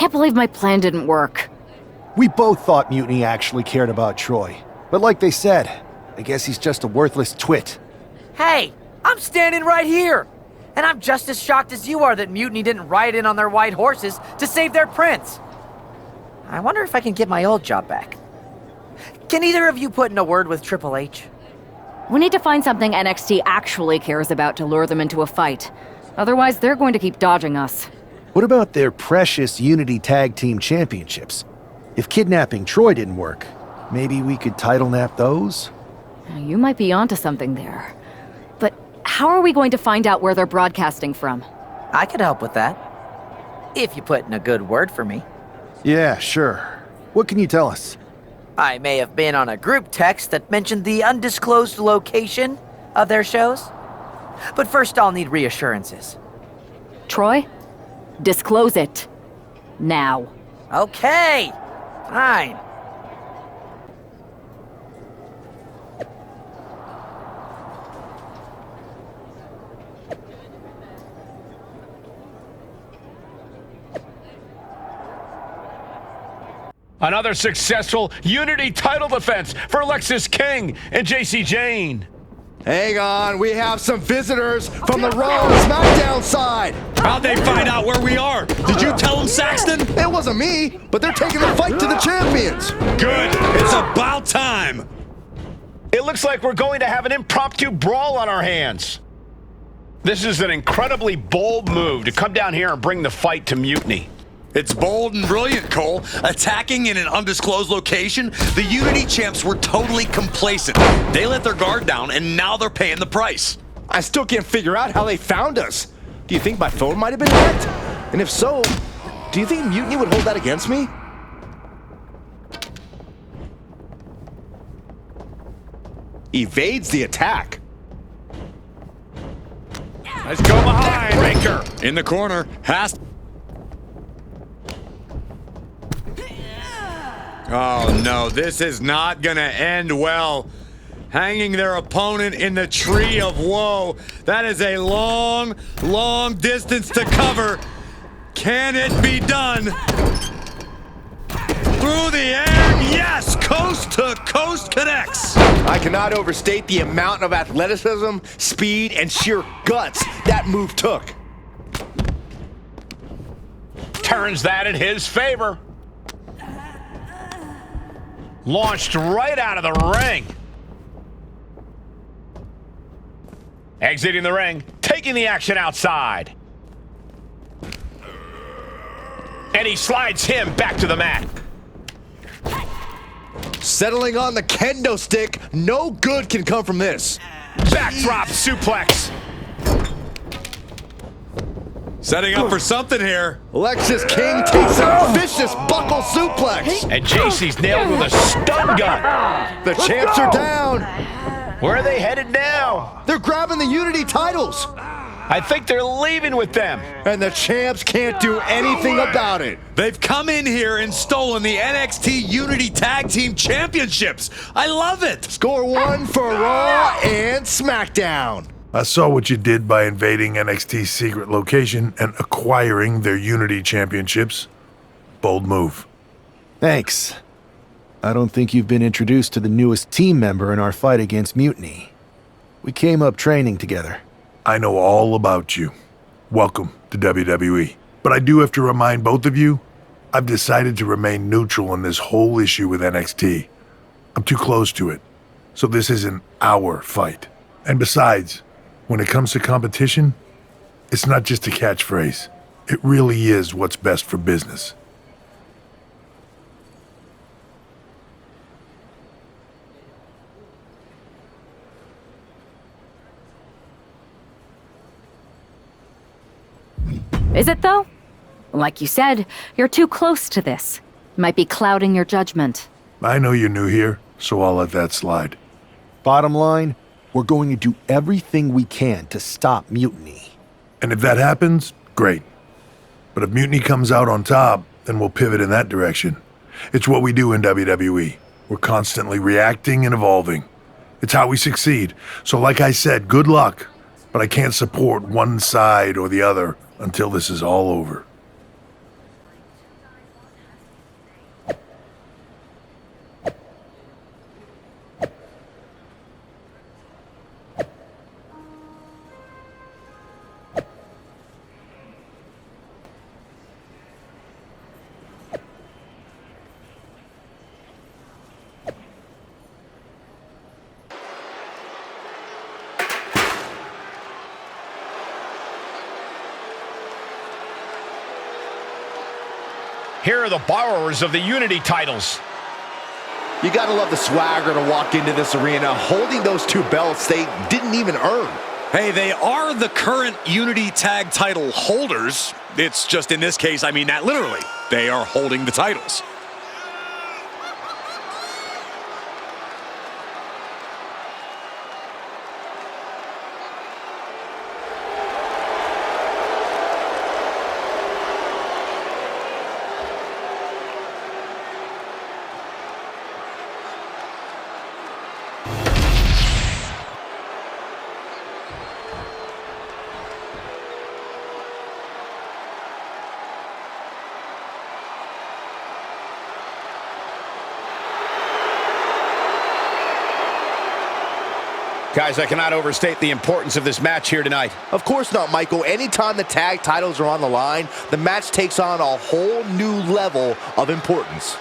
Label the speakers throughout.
Speaker 1: can't believe my plan didn't work.
Speaker 2: We both thought Mutiny actually cared about Troy. But like they said, I guess he's just a worthless twit.
Speaker 3: Hey, I'm standing right here! And I'm just as shocked as you are that Mutiny didn't ride in on their white horses to save their prince. I wonder if I can get my old job back. Can either of you put in a word with Triple H?
Speaker 1: We need to find something NXT actually cares about to lure them into a fight. Otherwise, they're going to keep dodging us.
Speaker 2: What about their precious Unity Tag Team Championships? If kidnapping Troy didn't work, maybe we could title nap those?
Speaker 1: You might be onto something there. But how are we going to find out where they're broadcasting from?
Speaker 3: I could help with that. If you put in a good word for me.
Speaker 2: Yeah, sure. What can you tell us?
Speaker 3: I may have been on a group text that mentioned the undisclosed location of their shows. But first I'll need reassurances.
Speaker 1: Troy? Disclose it. Now.
Speaker 3: Okay, fine.
Speaker 4: Another successful Unity title defense for Lexis King and JC Jane.
Speaker 5: Hang on, we have some visitors from the Raw and SmackDown side.
Speaker 6: How'd they find out where we are? Did you tell them, Saxton?
Speaker 5: It wasn't me, but they're taking the fight to the champions.
Speaker 6: Good. It's about time.
Speaker 4: It looks like we're going to have an impromptu brawl on our hands. This is an incredibly bold move to come down here and bring the fight to Mutiny.
Speaker 6: It's bold and brilliant, Cole. Attacking in an undisclosed location, the Unity champs were totally complacent. They let their guard down, and now they're paying the price.
Speaker 5: I still can't figure out how they found us. Do you think my phone might have been hacked? And if so, do you think Mutiny would hold that against me? Evades the attack.
Speaker 4: Let's go behind. Breaker.
Speaker 6: In the corner. Oh no, this is not gonna end well. Hanging their opponent in the tree of woe. That is a long, long distance to cover. Can it be done? Through the air, yes! Coast to coast connects.
Speaker 5: I cannot overstate the amount of athleticism, speed, and sheer guts that move took.
Speaker 4: Turns that in his favor. Launched right out of the ring. Exiting the ring, taking the action outside. And he slides him back to the mat.
Speaker 5: Settling on the kendo stick, no good can come from this.
Speaker 4: Backdrop suplex.
Speaker 6: Setting up for something here.
Speaker 5: Lexis King takes a vicious buckle suplex.
Speaker 4: And JC's nailed with a stun gun.
Speaker 5: The champs are down.
Speaker 4: Where are they headed now?
Speaker 5: They're grabbing the Unity titles.
Speaker 4: I think they're leaving with them.
Speaker 5: And the champs can't do anything about it.
Speaker 6: They've come in here and stolen the NXT Unity Tag Team Championships. I love it.
Speaker 5: Score one for Raw and SmackDown.
Speaker 7: I saw what you did by invading NXT's secret location and acquiring their Unity championships. Bold move.
Speaker 2: Thanks. I don't think you've been introduced to the newest team member in our fight against Mutiny. We came up training together.
Speaker 7: I know all about you. Welcome to WWE. But I do have to remind both of you, I've decided to remain neutral in this whole issue with NXT. I'm too close to it, so this isn't our fight. And besides, when it comes to competition, it's not just a catchphrase. It really is what's best for business.
Speaker 1: Is it, though? Like you said, you're too close to this. Might be clouding your judgment.
Speaker 7: I know you're new here, so I'll let that slide.
Speaker 2: Bottom line, we're going to do everything we can to stop Mutiny.
Speaker 7: And if that happens, great. But if Mutiny comes out on top, then we'll pivot in that direction. It's what we do in WWE. We're constantly reacting and evolving. It's how we succeed. So like I said, good luck. But I can't support one side or the other until this is all over.
Speaker 4: Here are the borrowers of the Unity titles.
Speaker 5: You gotta love the swagger to walk into this arena holding those two belts they didn't even earn.
Speaker 6: Hey, they are the current Unity Tag title holders. It's just in this case, I mean that literally. They are holding the titles.
Speaker 4: Guys, I cannot overstate the importance of this match here tonight.
Speaker 5: Of course not, Michael. Anytime the tag titles are on the line, the match takes on a whole new level of importance.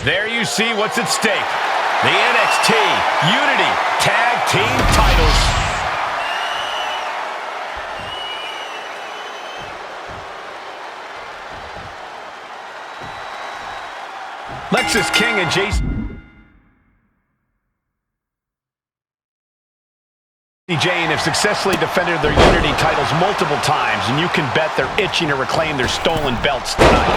Speaker 4: There you see what's at stake. The NXT Unity Tag Team titles. Lexis King and Jane have successfully defended their Unity titles multiple times, and you can bet they're itching to reclaim their stolen belts tonight.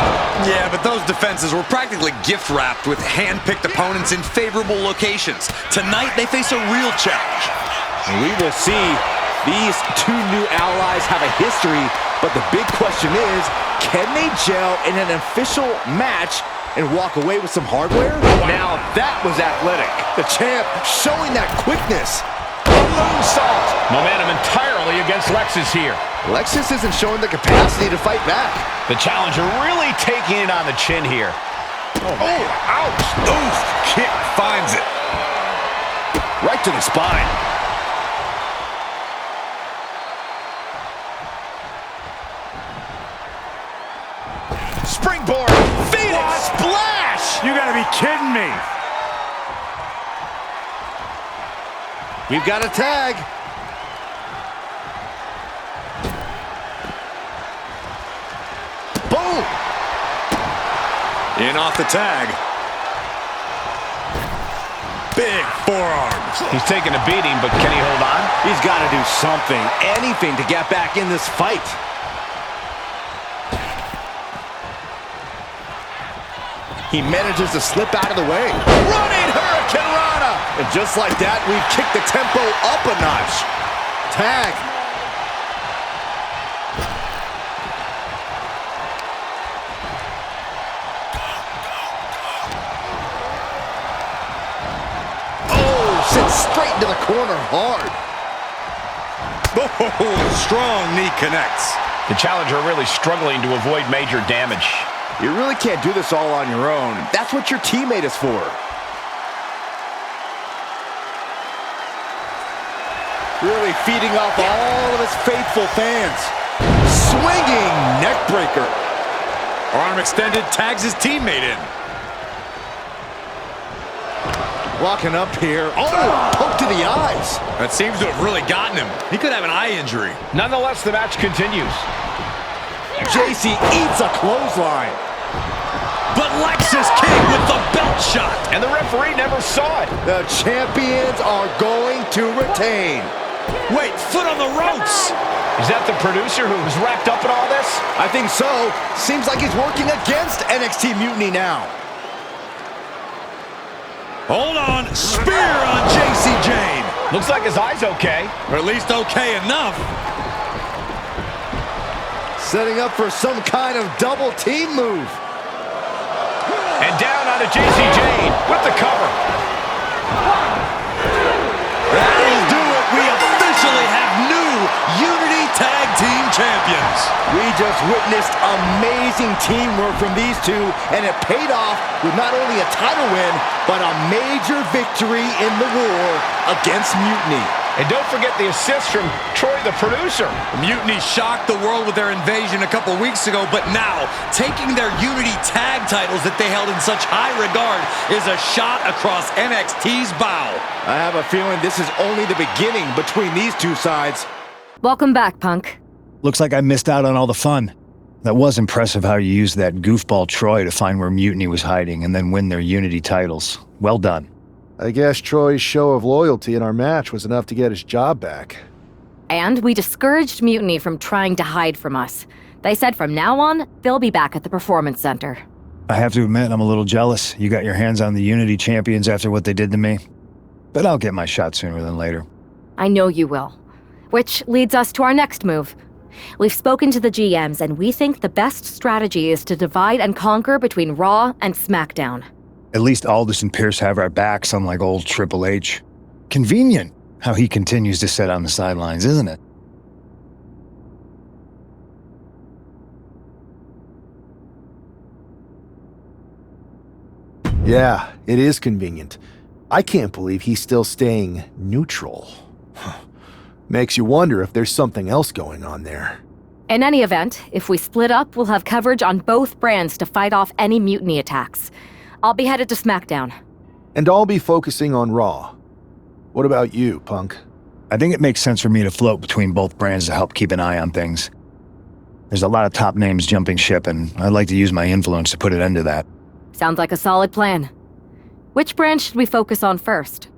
Speaker 6: Yeah, but those defenses were practically gift-wrapped with hand-picked opponents in favorable locations. Tonight, they face a real challenge.
Speaker 5: And we will see. These two new allies have a history, but the big question is, can they gel in an official match and walk away with some hardware? Now that was athletic. The champ showing that quickness.
Speaker 4: Moonsault. Momentum entirely against Lexis here.
Speaker 5: Lexis isn't showing the capacity to fight back.
Speaker 4: The challenger really taking it on the chin here.
Speaker 6: Oh, ouch! Oof! Kick finds it.
Speaker 5: Right to the spine.
Speaker 4: Springboard. Phoenix splash.
Speaker 6: You gotta be kidding me.
Speaker 5: We've got a tag. Boom!
Speaker 6: In off the tag. Big forearm.
Speaker 4: He's taking a beating, but can he hold on?
Speaker 5: He's got to do something, anything to get back in this fight. He manages to slip out of the way. Running Hurricane Rana! And just like that, we've kicked the tempo up a notch. Tag. Oh, sent straight into the corner hard.
Speaker 6: Oh, strong knee connects.
Speaker 4: The challenger really struggling to avoid major damage.
Speaker 5: You really can't do this all on your own. That's what your teammate is for. Really feeding off all of his faithful fans. Swinging neckbreaker.
Speaker 6: Arm extended, tags his teammate in.
Speaker 5: Walking up here. Oh, poke to the eyes.
Speaker 6: That seems to have really gotten him. He could have an eye injury.
Speaker 4: Nonetheless, the match continues.
Speaker 5: JC eats a clothesline.
Speaker 6: But Lexis King with the belt shot.
Speaker 4: And the referee never saw it.
Speaker 5: The champions are going to retain.
Speaker 6: Wait, foot on the ropes.
Speaker 4: Is that the producer who was wrapped up in all this?
Speaker 5: I think so. Seems like he's working against NXT Mutiny now.
Speaker 6: Hold on. Spear on JC Jane.
Speaker 4: Looks like his eye's okay.
Speaker 6: Or at least okay enough.
Speaker 5: Setting up for some kind of double team move.
Speaker 4: And down onto JC Jane with the cover.
Speaker 6: That will do it. We officially have new Unity Tag Team Champions.
Speaker 5: We just witnessed amazing teamwork from these two, and it paid off with not only a title win, but a major victory in the war against Mutiny.
Speaker 4: And don't forget the assist from Troy, the producer.
Speaker 6: Mutiny shocked the world with their invasion a couple weeks ago, but now, taking their Unity tag titles that they held in such high regard is a shot across NXT's bow.
Speaker 5: I have a feeling this is only the beginning between these two sides.
Speaker 1: Welcome back, Punk.
Speaker 8: Looks like I missed out on all the fun. That was impressive how you used that goofball Troy to find where Mutiny was hiding and then win their Unity titles. Well done.
Speaker 2: I guess Troy's show of loyalty in our match was enough to get his job back.
Speaker 1: And we discouraged Mutiny from trying to hide from us. They said from now on, they'll be back at the Performance Center.
Speaker 8: I have to admit, I'm a little jealous. You got your hands on the Unity champions after what they did to me. But I'll get my shot sooner than later.
Speaker 1: I know you will. Which leads us to our next move. We've spoken to the GMs, and we think the best strategy is to divide and conquer between Raw and SmackDown.
Speaker 8: At least Aldous and Pierce have our backs, unlike old Triple H. Convenient how he continues to sit on the sidelines, isn't it?
Speaker 2: Yeah, it is convenient. I can't believe he's still staying neutral. Makes you wonder if there's something else going on there.
Speaker 1: In any event, if we split up, we'll have coverage on both brands to fight off any Mutiny attacks. I'll be headed to SmackDown.
Speaker 2: And I'll be focusing on Raw. What about you, Punk?
Speaker 8: I think it makes sense for me to float between both brands to help keep an eye on things. There's a lot of top names jumping ship, and I'd like to use my influence to put an end to that.
Speaker 1: Sounds like a solid plan. Which brand should we focus on first?